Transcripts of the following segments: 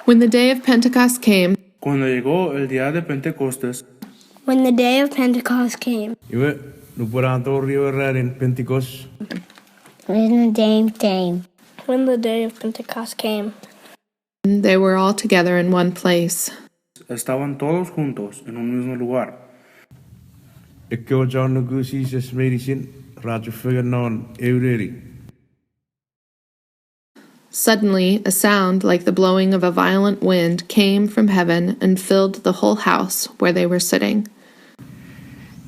When the day of Pentecost came, Cuando llegó el día de Pentecostes, When the day of Pentecost came, Iwe, nupurantorio in Pentecost. when the day of Pentecost came, they were all together in one place. estaban todos juntos en un mismo lugar. Ikke John Nugusis medicine, Raja Figanon, Eureri. Suddenly, a sound like the blowing of a violent wind came from heaven and filled the whole house where they were sitting.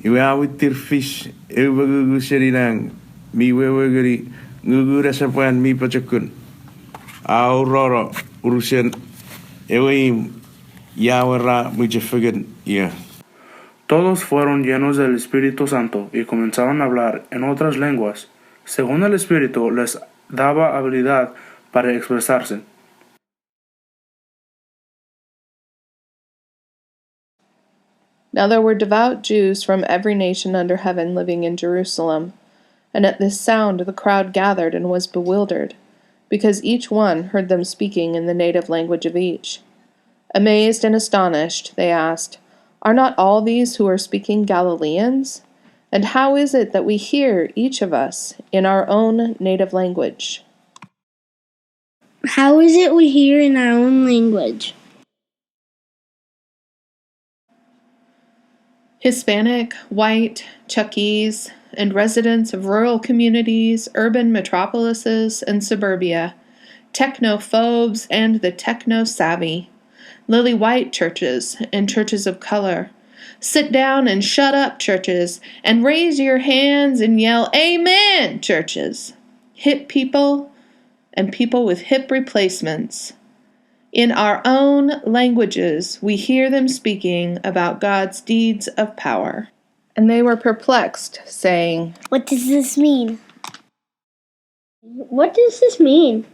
Iwe awitir fish, Ewagu Serinang, mi wewagari, Nugura Sapan, mi pachakun. Aurora, Urusen, Ewaim, Yawara, Mujafagan, yeah. Todos fueron llenos del Espíritu Santo y comenzaron a hablar en otras lenguas, según el Espíritu les daba habilidad para expresarse. Now there were devout Jews from every nation under heaven living in Jerusalem. And at this sound the crowd gathered and was bewildered, because each one heard them speaking in the native language of each. Amazed and astonished, they asked, "Are not all these who are speaking Galileans? And how is it that we hear, each of us, in our own native language?" how is it we hear in our own language? Hispanic, white, Chuckese, and residents of rural communities, urban metropolises, and suburbia, technophobes and the techno-savvy, lily-white churches and churches of color, sit down and shut up churches, and raise your hands and yell amen churches, hip people and people with hip replacements. In our own languages, we hear them speaking about God's deeds of power. And they were perplexed, saying, What does this mean? What does this mean?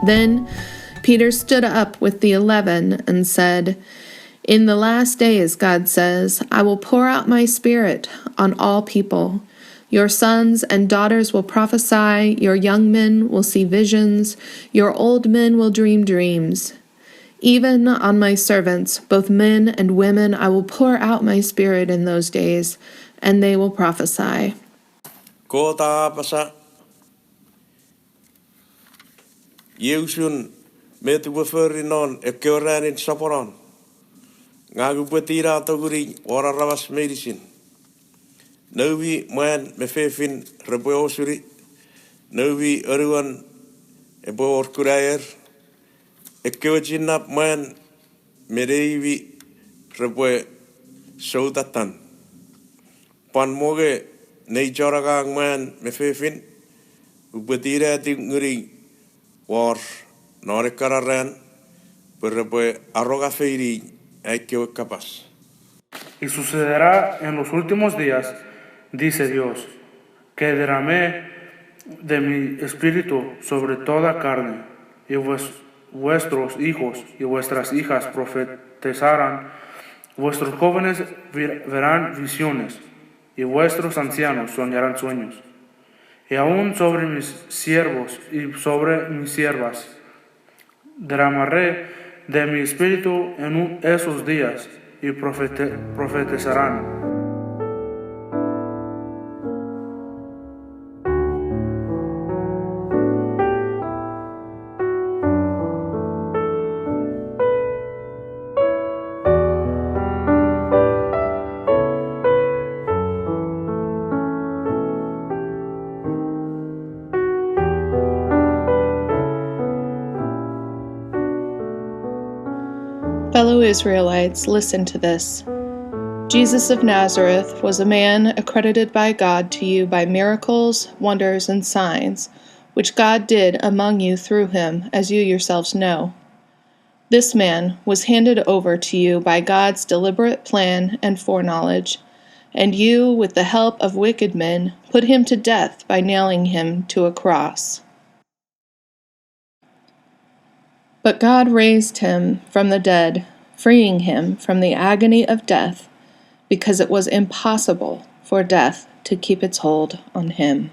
Then Peter stood up with the 11 and said, "In the last days, God says, I will pour out my Spirit on all people. Your sons and daughters will prophesy, your young men will see visions, your old men will dream dreams. Even on my servants, both men and women, I will pour out my Spirit in those days, and they will prophesy." Kota pasa. Yeusun metu waferi non e keoran in saporan. Ngagu petira toguri ora ravas medicine. Novi man me fefin reboosuri. Novi oruan e boor kurayer. E keojinap man me reivi reboe soudatan. Pan moge nei joragang man me fefin. Upetira ti nguri war nore kararan perrepe arroga feiri hay que capaz. Y sucederá en los últimos días, dice Dios, que derramé de mi espíritu sobre toda carne, y vuestros hijos y vuestras hijas profetizarán, vuestros jóvenes verán visiones, y vuestros ancianos soñarán sueños. Y aún sobre mis siervos y sobre mis siervas derramaré de mi espíritu en esos días y profetizarán. Fellow Israelites, listen to this. Jesus of Nazareth was a man accredited by God to you by miracles, wonders, and signs, which God did among you through him, as you yourselves know. This man was handed over to you by God's deliberate plan and foreknowledge, and you, with the help of wicked men, put him to death by nailing him to a cross. But God raised him from the dead, freeing him from the agony of death, because it was impossible for death to keep its hold on him.